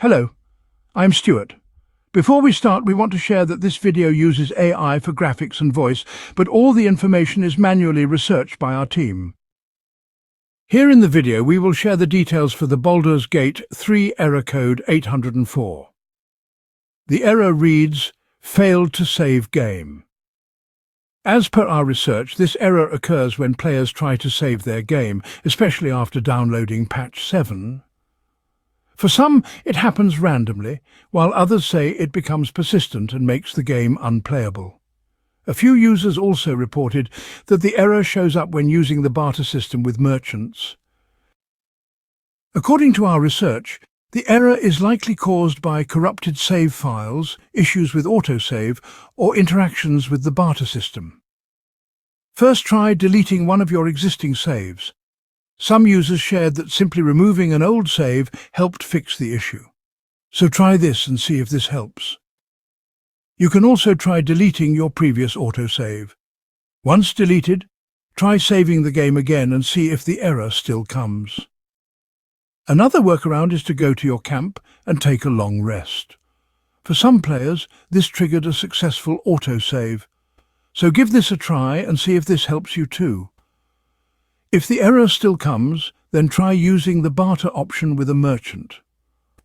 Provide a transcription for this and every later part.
Hello, I'm Stuart. Before we start, we want to share that this video uses AI for graphics and voice, but all the information is manually researched by our team. Here in the video, we will share the details for the Baldur's Gate 3 error code 804. The error reads, "Failed to save game." As per our research, this error occurs when players try to save their game, especially after downloading patch 7. For some, it happens randomly, while others say it becomes persistent and makes the game unplayable. A few users also reported that the error shows up when using the barter system with merchants. According to our research, the error is likely caused by corrupted save files, issues with autosave, or interactions with the barter system. First, try deleting one of your existing saves. Some users shared that simply removing an old save helped fix the issue. So try this and see if this helps. You can also try deleting your previous autosave. Once deleted, try saving the game again and see if the error still comes. Another workaround is to go to your camp and take a long rest. For some players, this triggered a successful autosave. So give this a try and see if this helps you too. If the error still comes, then try using the barter option with a merchant.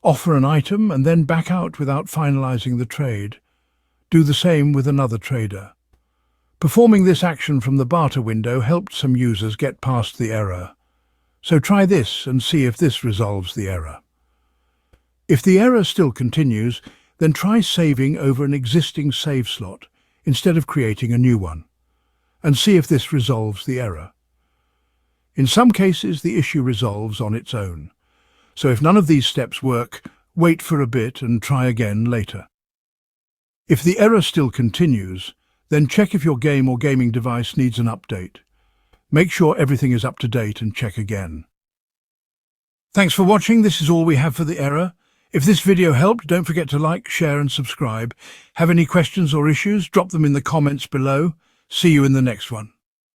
Offer an item and then back out without finalizing the trade. Do the same with another trader. Performing this action from the barter window helped some users get past the error. So try this and see if this resolves the error. If the error still continues, then try saving over an existing save slot instead of creating a new one, and see if this resolves the error. In some cases, the issue resolves on its own. So if none of these steps work, wait for a bit and try again later. If the error still continues, then check if your game or gaming device needs an update. Make sure everything is up to date and check again. Thanks for watching. This is all we have for the error. If this video helped, don't forget to like, share and subscribe. Have any questions or issues? Drop them in the comments below. See you in the next one.